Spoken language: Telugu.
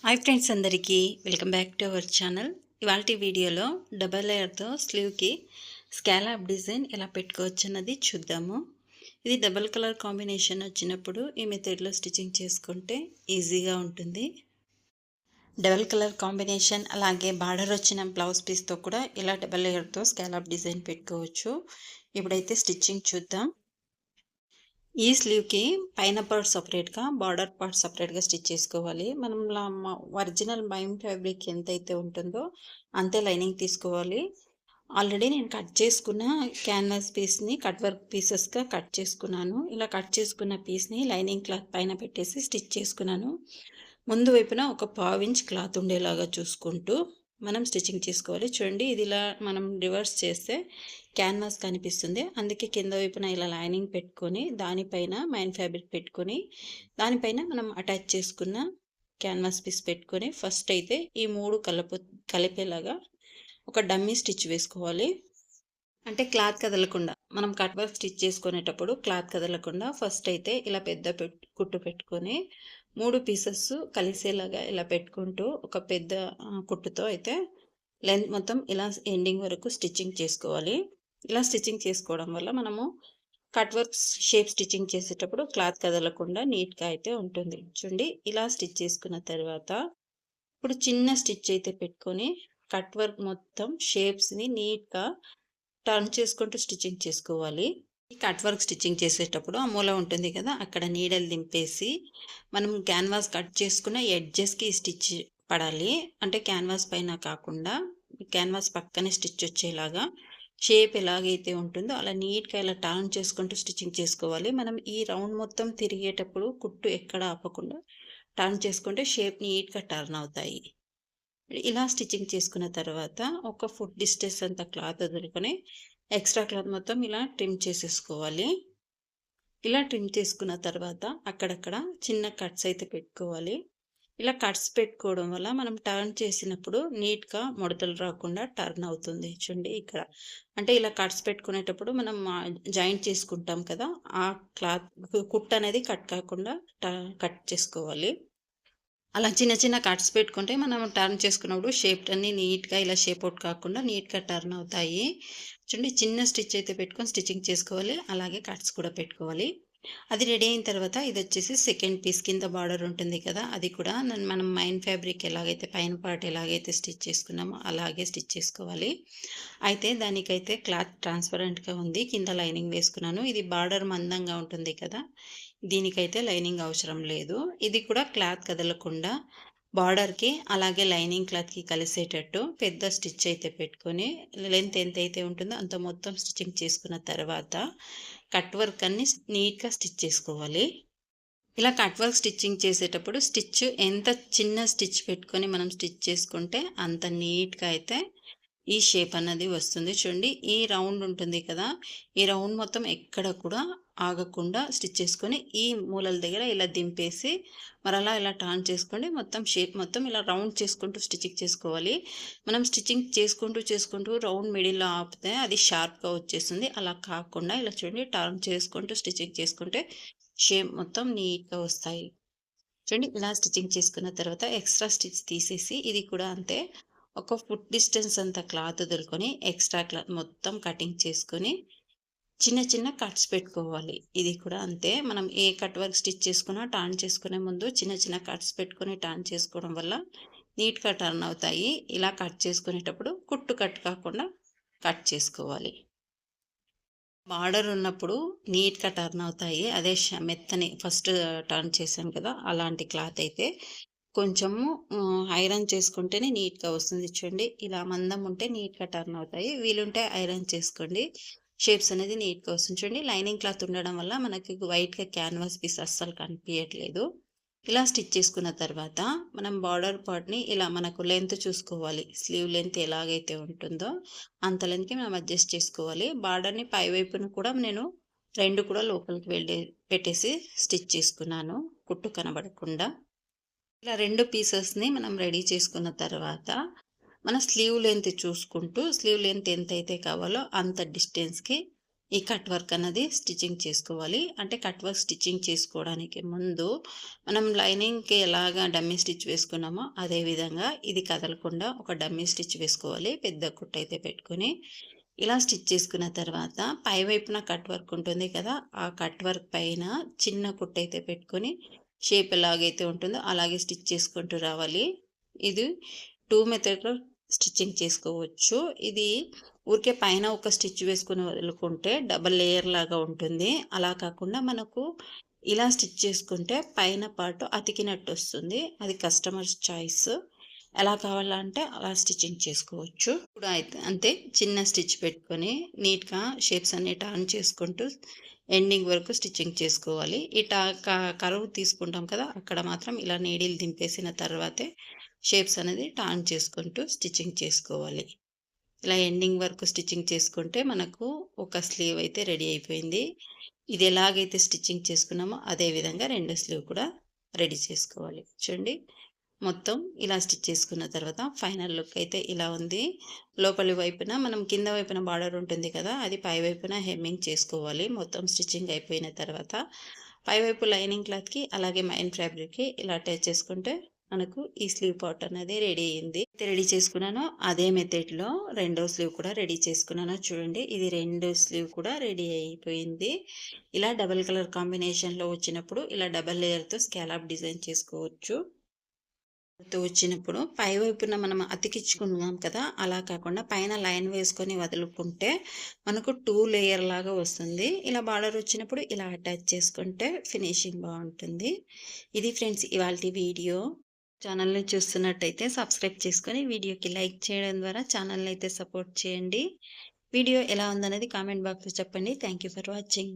హాయ్ ఫ్రెండ్స్ అందరికీ welcome back to our channel. ఇవాల్టి వీడియోలో డబల్ లేయర్తో స్లీవ్కి స్కాలప్ డిజైన్ ఎలా పెట్టుకోవచ్చు అన్నది చూద్దాము. ఇది డబల్ కలర్ కాంబినేషన్ వచ్చినప్పుడు ఈ మెథడ్లో స్టిచ్చింగ్ చేసుకుంటే ఈజీగా ఉంటుంది. డబల్ కలర్ కాంబినేషన్ అలాగే బార్డర్ వచ్చిన బ్లౌజ్ పీస్తో కూడా ఇలా డబల్ లేయర్తో స్కాలప్ డిజైన్ పెట్టుకోవచ్చు. ఇప్పుడైతే స్టిచ్చింగ్ చూద్దాం. ఈ స్లీవ్కి పైన పార్ట్ సపరేట్గా బార్డర్ పార్ట్ సపరేట్గా స్టిచ్ చేసుకోవాలి. మనం ఒరిజినల్ మైమ్ ఫ్యాబ్రిక్ ఎంతైతే ఉంటుందో అంతే లైనింగ్ తీసుకోవాలి. ఆల్రెడీ నేను కట్ చేసుకున్న క్యాన్వాస్ పీస్ని కట్ వర్క్ పీసెస్గా కట్ చేసుకున్నాను. ఇలా కట్ చేసుకున్న పీస్ని లైనింగ్ క్లాత్ పైన పెట్టేసి స్టిచ్ చేసుకున్నాను. ముందు వైపున ఒక 1/2 ఇంచ్ క్లాత్ ఉండేలాగా చూసుకుంటూ మనం స్టిచ్చింగ్ చేసుకోవాలి. చూడండి, ఇది ఇలా మనం రివర్స్ చేస్తే క్యాన్వాస్ కనిపిస్తుంది. అందుకే కింద వైపున ఇలా లైనింగ్ పెట్టుకొని దానిపైన మైన్ ఫ్యాబ్రిక్ పెట్టుకొని దానిపైన మనం అటాచ్ చేసుకున్న క్యాన్వాస్ పీస్ పెట్టుకొని ఫస్ట్ అయితే ఈ 3 కలిపేలాగా ఒక డమ్మీ స్టిచ్ వేసుకోవాలి. అంటే క్లాత్ కదలకుండా మనం కట్ వర్క్ స్టిచ్ చేసుకునేటప్పుడు క్లాత్ కదలకుండా ఫస్ట్ అయితే ఇలా పెద్ద కుట్టు పెట్టుకొని 3 పీసెస్ కలిసేలాగా ఇలా పెట్టుకుంటూ ఒక పెద్ద కుట్టుతో అయితే లెంత్ మొత్తం ఇలా ఎండింగ్ వరకు స్టిచ్చింగ్ చేసుకోవాలి. ఇలా స్టిచ్చింగ్ చేసుకోవడం వల్ల మనము కట్ వర్క్ షేప్ స్టిచ్చింగ్ చేసేటప్పుడు క్లాత్ కదలకుండా నీట్గా అయితే ఉంటుంది. చూడండి, ఇలా స్టిచ్ చేసుకున్న తర్వాత ఇప్పుడు చిన్న స్టిచ్ అయితే పెట్టుకొని కట్ వర్క్ మొత్తం షేప్స్ని నీట్గా టర్న్ చేసుకుంటూ స్టిచ్చింగ్ చేసుకోవాలి. ఈ కట్ వర్క్ స్టిచ్చింగ్ చేసేటప్పుడు ఆ మూల ఉంటుంది కదా, అక్కడ నీడలు దింపేసి మనం క్యాన్వాస్ కట్ చేసుకున్న ఎడ్జెస్కి స్టిచ్ పడాలి. అంటే క్యాన్వాస్ పైన కాకుండా క్యాన్వాస్ పక్కనే స్టిచ్ వచ్చేలాగా షేప్ ఎలాగైతే ఉంటుందో అలా నీట్గా ఇలా టర్న్ చేసుకుంటూ స్టిచ్చింగ్ చేసుకోవాలి. మనం ఈ రౌండ్ మొత్తం తిరిగేటప్పుడు కుట్టు ఎక్కడ ఆపకుండా టర్న్ చేసుకుంటే షేప్ నీట్గా టర్న్ అవుతాయి. ఇలా స్టిచ్చింగ్ చేసుకున్న తర్వాత ఒక ఫుట్ డిస్టెన్స్ అంత క్లాత్ వదులుకొని ఎక్స్ట్రా క్లాత్ మొత్తం ఇలా ట్రిమ్ చేసేసుకోవాలి. ఇలా ట్రిమ్ చేసుకున్న తర్వాత అక్కడక్కడ చిన్న కట్స్ అయితే పెట్టుకోవాలి. ఇలా కట్స్ పెట్టుకోవడం వల్ల మనం టర్న్ చేసినప్పుడు నీట్గా ముడతలు రాకుండా టర్న్ అవుతుంది. చూడండి ఇక్కడ, అంటే ఇలా కట్స్ పెట్టుకునేటప్పుడు మనం జాయింట్ చేసుకుంటాం కదా, ఆ క్లాత్ కుట్ అనేది కట్ కాకుండా కట్ చేసుకోవాలి. అలా చిన్న చిన్న కట్స్ పెట్టుకుంటే మనం టర్న్ చేసుకున్నప్పుడు షేప్ అన్నీ నీట్గా ఇలా షేప్ అవుట్ కాకుండా నీట్గా టర్న్ అవుతాయి. చూడండి, చిన్న స్టిచ్ అయితే పెట్టుకొని స్టిచ్చింగ్ చేసుకోవాలి. అలాగే కట్స్ కూడా పెట్టుకోవాలి. అది రెడీ అయిన తర్వాత ఇది వచ్చేసి సెకండ్ పీస్ కింద బార్డర్ ఉంటుంది కదా, అది కూడా మనం మైన్ ఫ్యాబ్రిక్ ఎలాగైతే పైన పార్ట్ ఎలాగైతే స్టిచ్ చేసుకున్నామో అలాగే స్టిచ్ చేసుకోవాలి. అయితే దానికైతే క్లాత్ ట్రాన్స్పరెంట్గా ఉంది, కింద లైనింగ్ వేసుకున్నాను. ఇది బార్డర్ మందంగా ఉంటుంది కదా, దీనికైతే లైనింగ్ అవసరం లేదు. ఇది కూడా క్లాత్ కదలకుండా బార్డర్కి అలాగే లైనింగ్ క్లాత్కి కలిసేటట్టు పెద్ద స్టిచ్ అయితే పెట్టుకొని లెంత్ ఎంతైతే ఉంటుందో అంత మొత్తం స్టిచ్చింగ్ చేసుకున్న తర్వాత కట్ వర్క్ అన్ని నీట్గా స్టిచ్ చేసుకోవాలి. ఇలా కట్ వర్క్ స్టిచ్చింగ్ చేసేటప్పుడు స్టిచ్ ఎంత చిన్న స్టిచ్ పెట్టుకొని మనం స్టిచ్ చేసుకుంటే అంత నీట్గా అయితే ఈ షేప్ అన్నది వస్తుంది. చూడండి, ఈ రౌండ్ ఉంటుంది కదా, ఈ రౌండ్ మొత్తం ఎక్కడ కూడా ఆగకుండా స్టిచ్ చేసుకొని ఈ మూలల దగ్గర ఇలా దింపేసి మరలా ఇలా టర్న్ చేసుకోండి. మొత్తం షేప్ మొత్తం ఇలా రౌండ్ చేసుకుంటూ స్టిచ్చింగ్ చేసుకోవాలి. మనం స్టిచ్చింగ్ చేసుకుంటూ రౌండ్ మిడిల్లో ఆపితే అది షార్ప్గా వచ్చేస్తుంది. అలా కాకుండా ఇలా చూడండి, టర్న్ చేసుకుంటూ స్టిచ్చింగ్ చేసుకుంటే షేప్ మొత్తం నీట్గా వస్తాయి. చూడండి, ఇలా స్టిచ్చింగ్ చేసుకున్న తర్వాత ఎక్స్ట్రా స్టిచ్ తీసేసి ఇది కూడా అంతే ఒక ఫుట్ డిస్టెన్స్ అంత క్లాత్ వదులుకొని ఎక్స్ట్రా క్లాత్ మొత్తం కటింగ్ చేసుకొని చిన్న చిన్న కట్స్ పెట్టుకోవాలి. ఇది కూడా అంతే, మనం ఏ కట్ వర్క్ స్టిచ్ చేసుకున్నా టర్న్ చేసుకునే ముందు చిన్న చిన్న కట్స్ పెట్టుకొని టర్న్ చేసుకోవడం వల్ల నీట్గా టర్న్ అవుతాయి. ఇలా కట్ చేసుకునేటప్పుడు కుట్టు కట్ కాకుండా కట్ చేసుకోవాలి. బార్డర్ ఉన్నప్పుడు నీట్గా టర్న్ అవుతాయి. అదే మెత్తని ఫస్ట్ టర్న్ చేశాం కదా, అలాంటి క్లాత్ అయితే కొంచెము ఐరన్ చేసుకుంటేనే నీట్గా వస్తుంది. చూడండి, ఇలా మందం ఉంటే నీట్గా టర్న్ అవుతాయి. వీలుంటే ఐరన్ చేసుకోండి, షేప్స్ అనేది నీట్గా వస్తుంది. చూడండి, లైనింగ్ క్లాత్ ఉండడం వల్ల మనకి వైట్గా క్యాన్వాస్ పీస్ అస్సలు కనిపించట్లేదు. ఇలా స్టిచ్ చేసుకున్న తర్వాత మనం బార్డర్ పార్ట్ని ఇలా మనకు లెంత్ చూసుకోవాలి. స్లీవ్ లెంత్ ఎలాగైతే ఉంటుందో అంత లెంత్కి మనం అడ్జస్ట్ చేసుకోవాలి. బార్డర్ని పై వైపును కూడా నేను 2 కూడా లోపలికి పెట్టేసి స్టిచ్ చేసుకున్నాను, కుట్టు కనబడకుండా. ఇలా 2 పీసెస్ని మనం రెడీ చేసుకున్న తర్వాత మన స్లీవ్ లెంత్ చూసుకుంటూ స్లీవ్ లెంత్ ఎంతైతే కావాలో అంత డిస్టెన్స్కి ఈ కట్ వర్క్ అన్నది స్టిచ్చింగ్ చేసుకోవాలి. అంటే కట్ వర్క్ స్టిచ్చింగ్ చేసుకోవడానికి ముందు మనం లైనింగ్‌కి ఎలాగా డమ్మీ స్టిచ్ వేసుకున్నామో అదే విధంగా ఇది కదలకుండా ఒక డమ్మీ స్టిచ్ వేసుకోవాలి. పెద్ద కుట్టయితే పెట్టుకొని ఇలా స్టిచ్ చేసుకున్న తర్వాత పై వైపున కట్ వర్క్ ఉంటుంది కదా! ఆ కట్ వర్క్ పైన చిన్న కుట్టయితే పెట్టుకొని షేప్ ఎలాగైతే ఉంటుందో అలాగే స్టిచ్ చేసుకుంటూ రావాలి. ఇది 2 మెథడ్‌లో స్టిచ్చింగ్ చేసుకోవచ్చు. ఇది ఊరికే పైన ఒక స్టిచ్ వేసుకొని వదులుకుంటే డబల్ లేయర్ లాగా ఉంటుంది. అలా కాకుండా మనకు ఇలా స్టిచ్ చేసుకుంటే పైన పార్ట్ అతికినట్టొస్తుంది. అది కస్టమర్స్ చాయిస్. ఎలా కావాలంటే అలా స్టిచ్చింగ్ చేసుకోవచ్చు. ఇప్పుడు అయితే అంతే చిన్న స్టిచ్ పెట్టుకొని నీట్‌గా షేప్స్ అన్నీ టర్న్ చేసుకుంటూ ఎండింగ్ వరకు స్టిచ్చింగ్ చేసుకోవాలి. ఈ టా క కర్వ్ తీసుకుంటాం కదా! అక్కడ మాత్రం ఇలా నీడిల్ దింపేసిన తర్వాతే షేప్స్ అనేది టర్న్ చేసుకుంటూ స్టిచ్చింగ్ చేసుకోవాలి. ఇలా ఎండింగ్ వరకు స్టిచ్చింగ్ చేసుకుంటే మనకు ఒక స్లీవ్ అయితే రెడీ అయిపోయింది. ఇది ఎలాగైతే స్టిచ్చింగ్ చేసుకున్నామో అదే విధంగా రెండో స్లీవ్ కూడా రెడీ చేసుకోవాలి. చూడండి మొత్తం ఇలా స్టిచ్ చేసుకున్న తర్వాత ఫైనల్ లుక్ అయితే ఇలా ఉంది. లోపలి వైపున మనం కింద వైపున బార్డర్ ఉంటుంది కదా! అది పై వైపున హెమ్మింగ్ చేసుకోవాలి. మొత్తం స్టిచ్చింగ్ అయిపోయిన తర్వాత పైవైపు లైనింగ్ క్లాత్‌కి అలాగే మెయిన్ ఫ్యాబ్రిక్‌కి ఇలా అటాచ్ చేసుకుంటే మనకు ఈ స్లీవ్ పార్ట్ అనేది రెడీ అయింది. అయితే రెడీ చేసుకున్నానో అదే మెథడ్‌లో రెండో స్లీవ్ కూడా రెడీ చేసుకున్నాను. చూడండి ఇది రెండో స్లీవ్ కూడా రెడీ అయిపోయింది. ఇలా డబుల్ కలర్ కాంబినేషన్‌లో వచ్చినప్పుడు ఇలా డబుల్ లేయర్‌తో స్కాలప్ డిజైన్ చేసుకోవచ్చు. తో వచ్చినప్పుడు పై వైపున మనం అతికించుకున్నాం కదా! అలా కాకుండా పైన లైన్ వేసుకొని వదులుకుంటే మనకు 2 లేయర్ లాగా వస్తుంది. ఇలా బార్డర్ వచ్చినప్పుడు ఇలా అటాచ్ చేసుకుంటే ఫినిషింగ్ బావుంటుంది. ఇది ఫ్రెండ్స్ ఇవాల్టి వీడియో. ఛానల్‌ని చూస్తున్నట్టయితే సబ్స్క్రైబ్ చేసుకొని వీడియోకి లైక్ చేయడం ద్వారా ఛానల్‌ని అయితే సపోర్ట్ చేయండి. వీడియో ఎలా ఉందనేది కామెంట్ బాక్స్‌లో చెప్పండి. Thank you for watching.